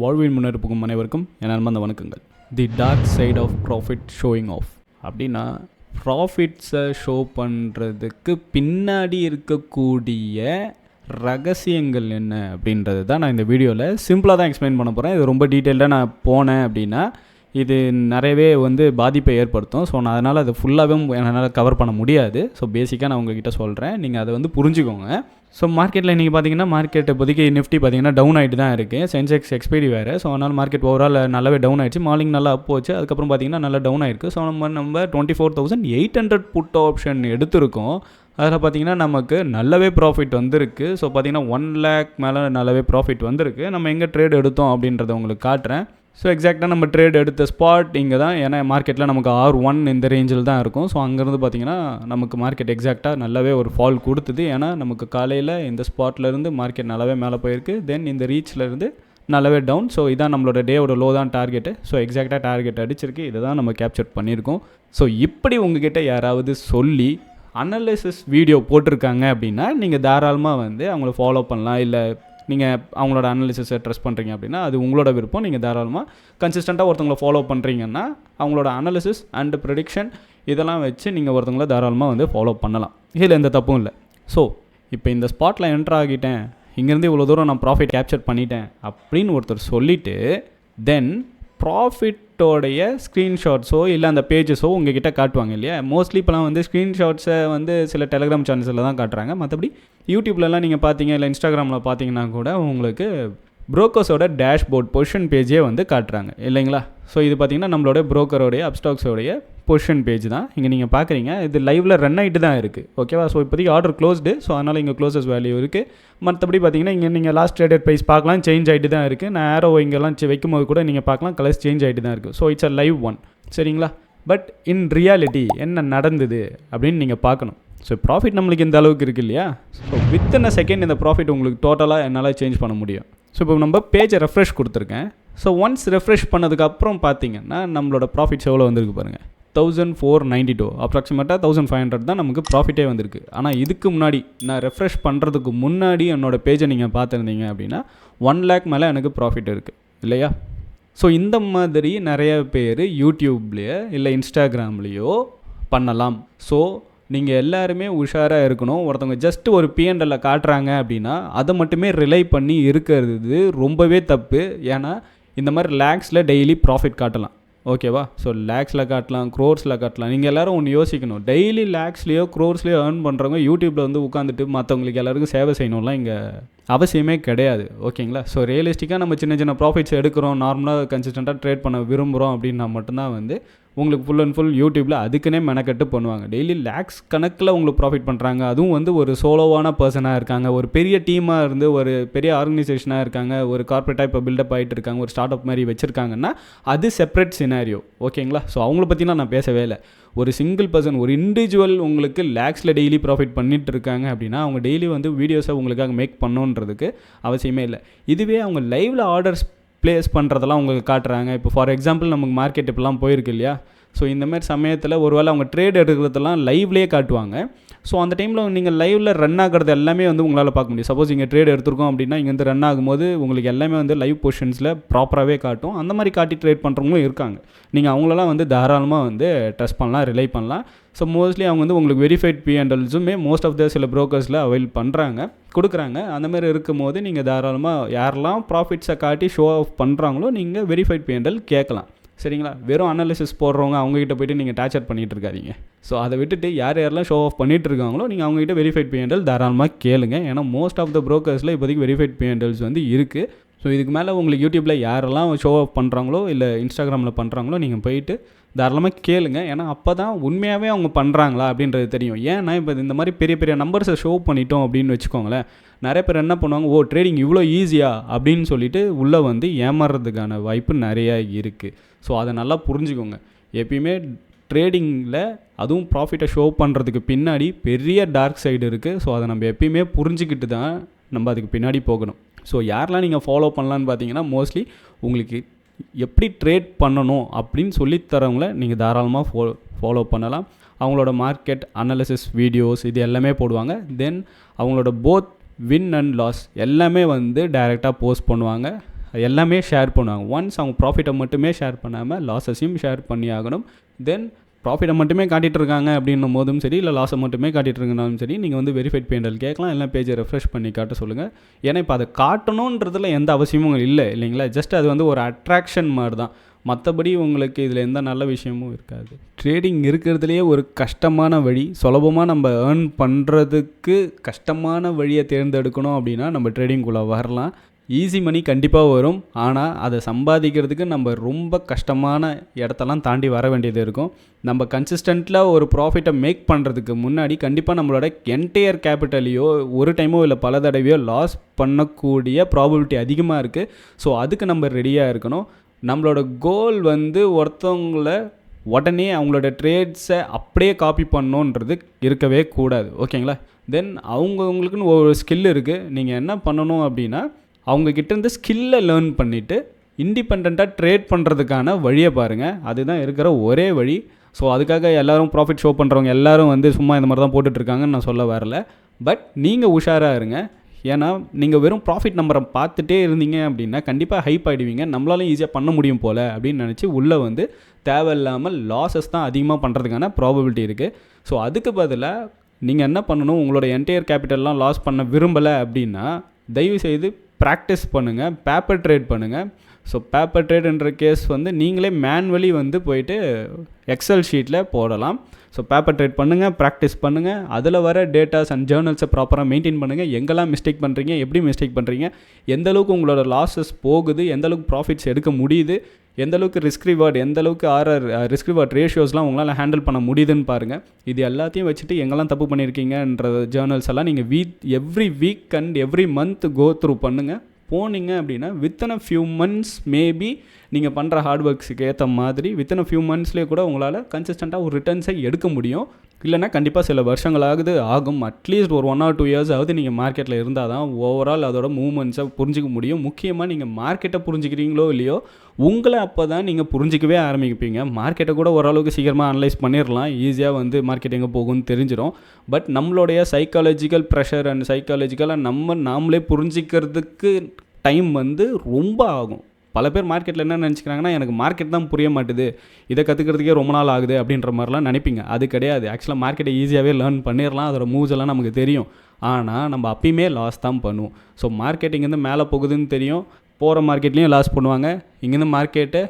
வாழ்வின் முன்னெடுப்புக்கும் அனைவருக்கும் என் அன்பார்ந்த வணக்கங்கள். The dark side of profit showing off அப்படின்னா ப்ராஃபிட்ஸை ஷோ பண்ணுறதுக்கு பின்னாடி இருக்கக்கூடிய ரகசியங்கள் என்ன அப்படின்றது தான் நான் இந்த வீடியோவில் சிம்பிளாக தான் எக்ஸ்பிளைன் பண்ண போகிறேன். இது ரொம்ப டீட்டெயில்டாக நான் போனேன் அப்படின்னா இது நிறையவே பாதிப்பை ஏற்படுத்தும். ஸோ நான் அதனால் அதை ஃபுல்லாகவே என்னால் கவர் பண்ண முடியாது. ஸோ பேசிக்காக நான் உங்ககிட்ட சொல்கிறேன், நீங்கள் அதை புரிஞ்சுக்கோங்க. ஸோ மார்க்கெட்டில் நீங்கள் பார்த்தீங்கன்னா மார்க்கெட் இப்போதைக்கு நிஃப்டி பார்த்தீங்கன்னா டவுன் ஆகிட்டு தான் இருக்குது. சென்செக்ஸ் எக்ஸ்பைரி வேறு. ஸோ அதனால் மார்க்கெட் ஓவரால் நல்லாவே டவுன் ஆகிடுச்சு. மார்னிங் நல்லா அப் போச்சு. அதுக்கப்புறம் பார்த்தீங்கன்னா நல்லா டவுன் ஆகிருக்கு. ஸோ நம்ம 24,800 புட் ஆப்ஷன் எடுத்திருக்கோம். அதில் பார்த்தீங்கன்னா நமக்கு நல்லாவே ப்ராஃபிட் வந்திருக்கு. ஸோ பார்த்தீங்கன்னா 1 lakh மேலே நல்லாவே ப்ராஃபிட் வந்திருக்கு. நம்ம எங்கே ட்ரேட் எடுத்தோம் அப்படின்றத உங்களுக்கு காட்டுறேன். ஸோ எக்ஸாக்டாக நம்ம ட்ரேட் எடுத்த ஸ்பாட் இங்கே தான். ஏன்னா மார்க்கெட்டில் நமக்கு R1 இந்த ரேஞ்சில் தான் இருக்கும். ஸோ அங்கேருந்து பார்த்திங்கன்னா நமக்கு மார்க்கெட் எக்ஸாக்டாக நல்லாவே ஒரு ஃபால் கொடுத்துது. ஏன்னா நமக்கு காலையில் இந்த ஸ்பாட்லேருந்து மார்க்கெட் நல்லாவே மேலே போயிருக்கு. தென் இந்த ரீச்லேருந்து நல்லாவே டவுன். ஸோ இதான் நம்மளோட டேவோட லோ தான் டார்கெட்டு. ஸோ எக்ஸாக்டாக டார்கெட் அடிச்சிருக்கு. இதை தான் நம்ம கேப்சர் பண்ணியிருக்கோம். ஸோ இப்படி உங்ககிட்ட யாராவது சொல்லி அனலிசிஸ் வீடியோ போட்டிருக்காங்க அப்படின்னா நீங்கள் தாராளமாக அவங்கள ஃபாலோ பண்ணலாம். இல்லை நீங்கள் அவங்களோட அனாலிசிஸை ட்ரஸ்ட் பண்ணுறீங்க அப்படின்னா அது உங்களோட விருப்பம். நீங்கள் தாராளமாக கன்சிஸ்டண்ட்டாக ஒருத்தவங்களை ஃபாலோ பண்ணுறீங்கன்னா அவங்களோட அனாலிசிஸ் அண்ட் ப்ரெடிக்ஷன் இதெல்லாம் வச்சு நீங்கள் ஒருத்தவங்களை தாராளமாக ஃபாலோ பண்ணலாம். இதில் எந்த தப்பும் இல்லை. ஸோ இப்போ இந்த ஸ்பாட்டில் என்ட்ரு ஆகிட்டேன், இங்கேருந்து இவ்வளோ தூரம் நான் ப்ராஃபிட் கேப்சர் பண்ணிட்டேன் அப்படின்னு ஒருத்தர் சொல்லிவிட்டு தென் ப்ராஃபிட்டோடைய ஸ்க்ரீன்ஷாட்ஸோ இல்லை அந்த பேஜஸோ உங்ககிட்ட காட்டுவாங்க இல்லையா. மோஸ்ட்லி இப்போலாம் ஸ்க்ரீன்ஷாட்ஸை சில டெலிகிராம் சேனல்ஸில் தான் காட்டுறாங்க. மற்றபடி யூடியூப்லலாம் நீங்கள் பார்த்தீங்க இல்லை இன்ஸ்டாகிராமில் பார்த்தீங்கன்னா கூட உங்களுக்கு புரோக்கர்ஸோட டேஷ்போர்ட் பொசிஷன் பேஜே காட்டுறாங்க இல்லைங்களா. ஸோ இது பார்த்திங்கன்னா நம்மளோட புரோக்கரோடைய அப்ஸ்டாக்ஸோடைய பொசிஷன் பேஜ் தான் இங்கே நீங்கள் பார்க்குறீங்க. இது லைவில் ரன் ஆகிட்டு தான் இருக்குது. ஓகேவா. ஸோ இப்போதைக்கு ஆர்டர் க்ளோஸ்டு. ஸோ அதனால் இங்கே க்ளோசஸ் வேல்யூ இருக்குது. மற்றபடி பார்த்தீங்கன்னா இங்கே நீங்கள் லாஸ்ட் ட்ரேடட் ப்ரைஸ் பார்க்கலாம், சேஞ்ச் ஆகிட்டு தான் இருக்குது. நான் ஆரோ இங்கெல்லாம் வைக்கும்போது கூட நீங்கள் பார்க்கலாம் கலர்ஸ் சேஞ்ச் ஆகிட்டு தான் இருக்குது. So it's a live one. சரிங்களா. பட் இன் ரியாலிட்டி என்ன நடந்தது அப்படின்னு நீங்கள் பார்க்கணும். ஸோ ப்ராஃபிட் நம்மளுக்கு இந்த அளவுக்கு இருக்குது இல்லையா. ஸோ வித்தின் அ செகண்ட் இந்த ப்ராஃபிட் உங்களுக்கு டோட்டலாக என்னால் சேஞ்ச் பண்ண முடியும். ஸோ இப்போ நம்ம பேஜை ரெஃப்ரெஷ் கொடுத்துருக்கேன். ஸோ ஒன்ஸ் ரெஃப்ரெஷ் பண்ணதுக்கப்புறம் பார்த்தீங்கன்னா நம்மளோட ப்ராஃபிட்ஸ் எவ்வளோ வந்திருக்கு பாருங்கள். 1492 அப்ராக்சிமேட்டாக 1500 தான் நமக்கு ப்ராஃபிட்டே வந்திருக்கு. ஆனால் இதுக்கு முன்னாடி நான் ரெஃப்ரெஷ் பண்ணுறதுக்கு முன்னாடி என்னோடய பேஜை நீங்கள் பார்த்துருந்தீங்க அப்படின்னா 1 lakh மேலே எனக்கு ப்ராஃபிட் இருக்குது இல்லையா. ஸோ இந்த மாதிரி நிறைய பேர் யூடியூப்லேயோ இல்லை இன்ஸ்டாகிராம்லேயோ பண்ணலாம். ஸோ நீங்கள் எல்லாருமே உஷாராக இருக்கணும். ஒருத்தவங்க ஜஸ்ட் ஒரு P&L காட்டுறாங்க அப்படின்னா அதை மட்டுமே ரிலை பண்ணி இருக்கிறது ரொம்பவே தப்பு. ஏன்னா இந்த மாதிரி லேக்ஸில் டெய்லி ப்ராஃபிட் காட்டலாம். ஓகேவா. ஸோ லேக்ஸில் காட்டலாம், க்ரோர்ஸில் காட்டலாம். நீங்கள் எல்லோரும் ஒன்று யோசிக்கணும். டெய்லி லேக்ஸ்லேயோ க்ரோர்ஸ்லேயோ ஏர்ன் பண்ணுறவங்க யூடியூப்பில் உட்காந்துட்டு மற்றவங்களுக்கு எல்லாருக்கும் சேவை செய்யணும்லாம் இங்கே அவசியமே கிடையாது. ஓகேங்களா. ஸோ ரியலிஸ்டிக்காக நம்ம சின்ன சின்ன ப்ராஃபிட்ஸ் எடுக்கிறோம், நார்மலாக கன்சிஸ்டண்ட்டாக ட்ரேட் பண்ண விரும்புகிறோம் அப்படின்னா மட்டும்தான் உங்களுக்கு ஃபுல் அண்ட் ஃபுல் யூடியூப்பில் அதுக்குன்னே மெனக்கட்டு பண்ணுவாங்க. டெய்லி லேக்ஸ் கணக்கில் உங்களுக்கு ப்ராஃபிட் பண்ணுறாங்க. அதுவும் ஒரு சோலோவான பர்சனாக இருக்காங்க, ஒரு பெரிய டீமாக இருந்து ஒரு பெரிய ஆர்கனைசேஷனாக இருக்காங்க, ஒரு கார்பரேட்டாக இப்போ பில்டப் ஆகிட்டு இருக்காங்க, ஒரு ஸ்டார்ட் அப் மாதிரி வச்சுருக்காங்கன்னா அது செப்பரேட் சினாரியோ. ஓகேங்களா. ஸோ அவங்கள பற்றிலாம் நான் பேசவே இல்லை. ஒரு சிங்கிள் பர்சன், ஒரு இண்டிவிஜுவல் உங்களுக்கு லேக்ஸில் டெய்லி ப்ராஃபிட் பண்ணிட்டு இருக்காங்க அப்படின்னா அவங்க டெய்லி வீடியோஸை உங்களுக்காக மேக் பண்ணுன்றதுக்கு அவசியமே இல்லை. இதுவே அவங்க லைவில் ஆர்டர்ஸ் ப்ளேஸ் பண்ணுறதெல்லாம் உங்களுக்கு காட்டுறாங்க. இப்போ ஃபார் எக்ஸாம்பிள் நமக்கு மார்க்கெட் இப்போலாம் போயிருக்கு இல்லையா. ஸோ இந்தமாதிரி சமயத்தில் ஒருவேளை அவங்க ட்ரேட் எடுக்கிறதெல்லாம் லைவ்லேயே காட்டுவாங்க. ஸோ அந்த டைமில் நீங்கள் லைவில் ரன் ஆகிறது எல்லாமே உங்களால் பார்க்க முடியும். சப்போஸ் இங்கே ட்ரேட் எடுத்துருக்கோம் அப்படின்னா இங்கேருந்து ரன் ஆகும்போது உங்களுக்கு எல்லாமே லைவ் பொசிஷன்ஸில் ப்ராப்பராகவே காட்டும். அந்த மாதிரி காட்டி ட்ரேட் பண்ணுறவங்களும் இருக்காங்க. நீங்கள் அவங்களெல்லாம் தாராளமாக ட்ரஸ்ட் பண்ணலாம், ரிலை பண்ணலாம். ஸோ மோஸ்ட்லி அவங்க உங்களுக்கு வெரிஃபைட் P&Lஸுமே மோஸ்ட் ஆஃப் த சில ப்ரோக்கர்ஸில் அவைல் பண்ணுறாங்க, கொடுக்குறாங்க. அந்தமாதிரி இருக்கும்போது நீங்கள் தாராளமாக யாரெல்லாம் ப்ராஃபிட்ஸை காட்டி ஷோ ஆஃப் பண்ணுறாங்களோ நீங்கள் வெரிஃபைட் P&L கேட்கலாம். சரிங்களா. வெறும் அனாலிசிஸ் போடுறவங்க அவங்ககிட்ட போய்ட்டு நீங்கள் டார்ச்சர் பண்ணிகிட்டு இருக்காதீங்க. ஸோ அதை விட்டுட்டு யாரெல்லாம் ஷோ ஆஃப் பண்ணிகிட்டு இருக்காங்களோ நீங்கள் அவங்ககிட்ட வெரிஃபைட் P&L தாராளமாக கேளுங்க. ஏன்னா மோஸ்ட் ஆஃப் த ப்ரோக்கர்ஸில் இப்போதைக்கு வெரிஃபைட் P&Ls இருக்குது. ஸோ இதுக்கு மேலே உங்களுக்கு யூடியூப்பில் யாரெல்லாம் ஷோ ஆஃப் பண்ணுறாங்களோ இல்லை இன்ஸ்டாகிராமில் பண்ணுறாங்களோ நீங்கள் போயிட்டு தாராளமாக கேளுங்க. ஏன்னா அப்போ தான் உண்மையாகவே அவங்க பண்ணுறாங்களா அப்படின்றது தெரியும். ஏன்னா இப்போ இந்த மாதிரி பெரிய பெரிய நம்பர்ஸை ஷோ பண்ணிட்டோம் அப்படின்னு வச்சுக்கோங்களேன், நிறைய பேர் என்ன பண்ணுவாங்க, ட்ரேடிங் இவ்வளோ ஈஸியா அப்படின்னு சொல்லிட்டு உள்ளே ஏமாறுறதுக்கான வாய்ப்பு நிறையா இருக்குது. ஸோ அதை நல்லா புரிஞ்சுக்கோங்க. எப்பயுமே ட்ரேடிங்கில் அதுவும் ப்ராஃபிட்டை ஷோ பண்ணுறதுக்கு பின்னாடி பெரிய டார்க் சைடு இருக்குது. ஸோ அதை நம்ம எப்பயுமே புரிஞ்சுக்கிட்டு தான் நம்ம அதுக்கு பின்னாடி போகணும். ஸோ யாரெல்லாம் நீங்கள் ஃபாலோ பண்ணலான்னு பார்த்தீங்கன்னா மோஸ்ட்லி உங்களுக்கு எப்படி ட்ரேட் பண்ணணும் அப்படின்னு சொல்லித்தரவங்கள நீங்கள் தாராளமாக ஃபாலோ பண்ணலாம். அவங்களோட மார்க்கெட் அனாலிசிஸ் வீடியோஸ் இது எல்லாமே போடுவாங்க. தென் அவங்களோட போத் வின் அண்ட் லாஸ் எல்லாமே டைரெக்டாக போஸ்ட் பண்ணுவாங்க. எல்லாமே ஷேர் பண்ணுவாங்க. ஒன்ஸ் அவங்க ப்ராஃபிட்டை மட்டுமே ஷேர் பண்ணாமல் லாஸஸையும் ஷேர் பண்ணி ஆகணும். தென் ப்ராஃபிட்டை மட்டுமே காட்டிகிட்டு இருக்காங்க அப்படின்னும் போதும் சரி, இல்லை லாஸை மட்டுமே காட்டிகிட்டு இருக்கனாலும் சரி, நீங்கள் வந்து வெரிஃபைட் பேண்டல் கேட்கலாம், இல்லை பேஜை ரெஃப்ரெஷ் பண்ணி காட்ட சொல்லுங்கள். ஏன்னா இப்போ அதை காட்டணுன்றதுல எந்த அவசியமும் இல்லை இல்லைங்களா. ஜஸ்ட் அது வந்து ஒரு அட்ராக்ஷன் மாதிரி தான். மற்றபடி உங்களுக்கு இதில் எந்த நல்ல விஷயமும் இருக்காது. ட்ரேடிங் இருக்கிறதுலையே ஒரு கஷ்டமான வழி. சுலபமாக நம்ம ஏர்ன் பண்ணுறதுக்கு கஷ்டமான வழியை தேர்ந்தெடுக்கணும் அப்படின்னா நம்ம ட்ரேடிங்குள்ளே வரலாம். ஈஸி மணி கண்டிப்பாக வரும். ஆனால் அதை சம்பாதிக்கிறதுக்கு நம்ம ரொம்ப கஷ்டமான இடத்தெல்லாம் தாண்டி வர வேண்டியது இருக்கும். நம்ம கன்சிஸ்டண்ட்டில் ஒரு ப்ராஃபிட்டை மேக் பண்ணுறதுக்கு முன்னாடி கண்டிப்பாக நம்மளோட என்டையர் கேபிட்டலையோ ஒரு டைமோ இல்லை பல தடவையோ லாஸ் பண்ணக்கூடிய ப்ராபபிலிட்டி அதிகமாக இருக்குது. ஸோ அதுக்கு நம்ம ரெடியாக இருக்கணும். நம்மளோட கோல் வந்து ஒருத்தவங்களை உடனே அவங்களோட ட்ரேட்ஸை அப்படியே காப்பி பண்ணணுன்றது இருக்கவே கூடாது. ஓகேங்களா. தென் அவங்கவுங்களுக்குன்னு ஒரு ஸ்கில் இருக்குது. நீங்கள் என்ன பண்ணணும் அப்படின்னா, அவங்கக்கிட்டேருந்து ஸ்கில்லை லேர்ன் பண்ணிவிட்டு இண்டிபெண்ட்டாக ட்ரேட் பண்ணுறதுக்கான வழியை பாருங்கள். அதுதான் இருக்கிற ஒரே வழி. ஸோ அதுக்காக எல்லோரும் ப்ராஃபிட் ஷோ பண்ணுறவங்க எல்லோரும் வந்து சும்மா இந்த மாதிரி தான் போட்டுட்ருக்காங்கன்னு நான் சொல்ல வரல. பட் நீங்கள் உஷாராக இருங்க. ஏன்னா நீங்கள் வெறும் ப்ராஃபிட் நம்பரை பார்த்துட்டே இருந்தீங்க அப்படின்னா கண்டிப்பாக ஹைப் ஆகிடுவீங்க. நம்மளாலும் ஈஸியாக பண்ண முடியும் போல் அப்படின்னு நினச்சி உள்ளே வந்து தேவையில்லாமல் லாஸஸ் தான் அதிகமாக பண்ணுறதுக்கான ப்ராபபிலிட்டி இருக்குது. ஸோ அதுக்கு பதிலாக நீங்கள் என்ன பண்ணணும், உங்களோட என்டையர் கேபிட்டல்லாம் லாஸ் பண்ண விரும்பலை அப்படின்னா தயவுசெய்து ப்ராக்டிஸ் பண்ணுங்கள், பேப்பர் ட்ரேட் பண்ணுங்கள். ஸோ பேப்பர் ட்ரேடுன்ற கேஸ் வந்து நீங்களே மேனுவலி வந்து போயிட்டு எக்ஸல் ஷீட்டில் போடலாம். ஸோ பேப்பர் ட்ரேட் பண்ணுங்கள், ப்ராக்டிஸ் பண்ணுங்கள். அதில் வர டேட்டாஸ் அண்ட் ஜேர்னல்ஸை ப்ராப்பராக மெயின்டைன் பண்ணுங்கள். எங்கெல்லாம் மிஸ்டேக் பண்ணுறீங்க, எப்படி மிஸ்டேக் பண்ணுறீங்க, எந்தளவுக்கு உங்களோட லாஸஸ் போகுது, எந்தளவுக்கு ப்ராஃபிட்ஸ் எடுக்க முடியுது, எந்தளவுக்கு ரிஸ்க் ரிவார்டு, எந்தளவுக்கு ரிஸ்க் ரிவார்ட் ரேஷியோஸ்லாம் உங்களால் ஹேண்டில் பண்ண முடியுதுன்னு பாருங்கள். இது எல்லாத்தையும் வச்சுட்டு எங்கெல்லாம் தப்பு பண்ணியிருக்கீங்கன்ற ஜேர்னல்ஸ் எல்லாம் நீங்கள் every week and every month go through பண்ணுங்கள். போனீங்க அப்படின்னா within a few months maybe நீங்கள் பண்ணுற ஹார்ட் ஒர்க்ஸுக்கு ஏற்ற மாதிரி வித்தின் அ ஃபியூ மந்த்ஸ்லேயே கூட உங்களால் கன்சிஸ்டண்ட்டாக ஒரு ரிட்டர்ன்ஸை எடுக்க முடியும். இல்லைனா கண்டிப்பாக சில வருஷங்களாகுது ஆகும். அட்லீஸ்ட் ஒரு 1 or 2 years ஆகுது நீங்கள் மார்க்கெட்டில் இருந்தால் தான் ஓவரால் அதோட மூவ்மெண்ட்ஸை புரிஞ்சிக்க முடியும். முக்கியமாக நீங்கள் மார்க்கெட்டை புரிஞ்சுக்கிறீங்களோ இல்லையோ, உங்களை அப்போ தான் நீங்கள் புரிஞ்சிக்கவே ஆரம்பிப்பீங்க. மார்க்கெட்டை கூட ஓரளவுக்கு சீக்கிரமாக அனலைஸ் பண்ணிடலாம், ஈஸியாக வந்து மார்க்கெட் எங்கே போகும்னு தெரிஞ்சிடும். பட் நம்மளுடைய சைக்காலஜிக்கல் ப்ரெஷர் அண்ட் சைக்காலஜிக்கலாக நாமளே புரிஞ்சிக்கிறதுக்கு டைம் வந்து ரொம்ப ஆகும். பல பேர் மார்க்கெட்டில் என்ன நினச்சிக்கிறாங்கன்னா, எனக்கு மார்க்கெட் தான் புரிய மாட்டுது, இதை கற்றுக்கிறதுக்கே ரொம்ப நாள் ஆகுது அப்படின்ற மாதிரிலாம் நினைப்பீங்க. அது கிடையாது. ஆக்சுவலாக மார்க்கெட்டை ஈஸியாகவே லேர்ன் பண்ணிடலாம். அதோட மூவ்ஸ் எல்லாம் நமக்கு தெரியும். ஆனால் நம்ம அப்பயுமே லாஸ் தான் பண்ணுவோம். ஸோ மார்க்கெட் இங்கேருந்து மேலே போகுதுன்னு தெரியும், போகிற மார்க்கெட்லேயும் லாஸ் பண்ணுவாங்க. இங்கேருந்து மார்க்கெட்டு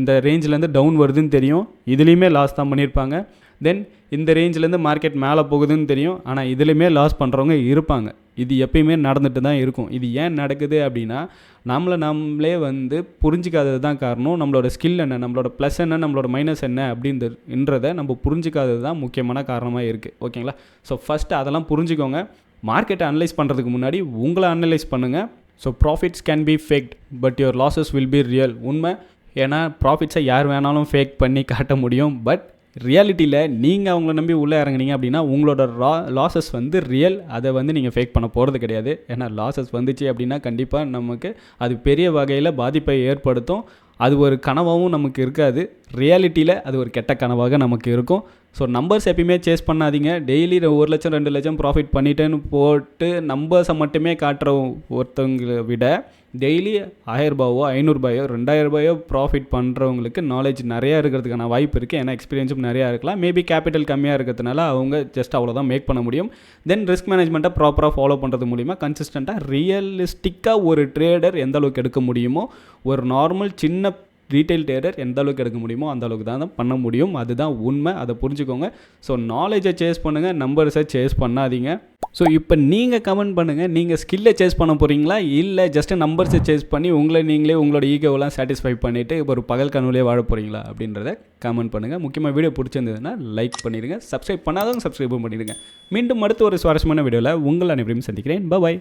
இந்த ரேஞ்சிலேருந்து டவுன் வருதுன்னு தெரியும், இதுலேயுமே லாஸ் தான் பண்ணியிருப்பாங்க. தென் இந்த ரேஞ்சிலேருந்து மார்க்கெட் மேலே போகுதுன்னு தெரியும், ஆனால் இதுலேயுமே லாஸ் பண்ணுறவங்க இருப்பாங்க. இது எப்பயுமே நடந்துட்டு தான் இருக்கும். இது ஏன் நடக்குது அப்படின்னா, நம்மளே வந்து புரிஞ்சிக்காதது தான் காரணம். நம்மளோட ஸ்கில் என்ன, நம்மளோட ப்ளஸ் என்ன, நம்மளோட மைனஸ் என்ன அப்படின்றத நம்ம புரிஞ்சிக்காதது தான் முக்கியமான காரணமாக இருக்குது. ஓகேங்களா. ஸோ ஃபஸ்ட்டு அதெல்லாம் புரிஞ்சுக்கோங்க. மார்க்கெட்டை அனலைஸ் பண்ணுறதுக்கு முன்னாடி உங்களை அனலைஸ் பண்ணுங்கள். So profits can be fact but your losses will be real. உண்மை. ஏன்னா ப்ராஃபிட்ஸை யார் வேணாலும் ஃபேக் பண்ணி காட்ட முடியும். பட் ரியாலிட்டியில் நீங்கள் அவங்கள நம்பி உள்ளே இறங்குனீங்க அப்படின்னா உங்களோட லாஸஸ் வந்து ரியல். அதை வந்து நீங்கள் ஃபேக் பண்ண போகிறது கிடையாது. ஏன்னா லாஸஸ் வந்துச்சு அப்படின்னா கண்டிப்பாக நமக்கு அது பெரிய வகையில் பாதிப்பை ஏற்படுத்தும். அது ஒரு கனவாகவும் நமக்கு இருக்காது. ரியாலிட்டியில் அது ஒரு கெட்ட கனவாக நமக்கு இருக்கும். ஸோ நம்பர்ஸ் எப்பயுமே சேஸ் பண்ணாதீங்க. டெய்லி 1 லட்சம் 2 லட்சம் ப்ராஃபிட் பண்ணிட்டேன்னு போட்டு நம்பர்ஸை மட்டுமே காட்டுற ஒருத்தவங்களை விட டெய்லி 1000 ரூபாயோ 500 ரூபாயோ 2000 ரூபாயோ ப்ராஃபிட் பண்ணுறவங்களுக்கு நாலேஜ் நிறையா இருக்கிறதுக்கான வாய்ப்பு இருக்குது. ஏன்னா எக்ஸ்பீரியன்ஸும் நிறையா இருக்கலாம். மேபி கேபிட்டல் கம்மியாக இருக்கிறதுனால அவங்க ஜஸ்ட் அவ்வளோதான் மேக் பண்ண முடியும். தென் ரிஸ்க் மேனேஜ்மெண்ட்டை ப்ராப்பராக ஃபாலோ பண்ணுறது மூலிமா கன்சிஸ்டண்ட்டாக ரியலிஸ்டிக்காக ஒரு ட்ரேடர் எந்த அளவுக்கு எடுக்க முடியுமோ, ஒரு நார்மல் சின்ன ரீட்டைல் ட்ரேடர் எந்த அளவுக்கு எடுக்க முடியுமோ அந்த அளவுக்கு தான் பண்ண முடியும். அதுதான் உண்மை. அதை புரிஞ்சுக்கோங்க. ஸோ நாலேஜை சேஸ் பண்ணுங்கள், நம்பர்ஸை சேஸ் பண்ணாதீங்க. ஸோ இப்போ நீங்கள் கமெண்ட் பண்ணுங்கள், நீங்கள் ஸ்கில்லை சேஸ் பண்ண போகிறீங்களா, இல்லை ஜஸ்ட்டு நம்பர்ஸை சேஸ் பண்ணி நீங்களே உங்களோட ஈகோவெல்லாம் சாட்டிஸ்ஃபை பண்ணிவிட்டு இப்போ ஒரு பகல் கனவுலேயே வாழ போகிறீங்களா அப்படின்றத கமெண்ட் பண்ணுங்கள். முக்கியமாக வீடியோ பிடிச்சிருந்ததுன்னா லைக் பண்ணிடுங்க. சப்ஸ்கிரைப் பண்ணாதவங்க சப்ஸ்கிரைப் பண்ணிடுங்க. மீண்டும் அடுத்து ஒரு சுவாரஸ்யமான வீடியோவில் உங்கள் அனைவரையும் சந்திக்கிறேன். பாய்.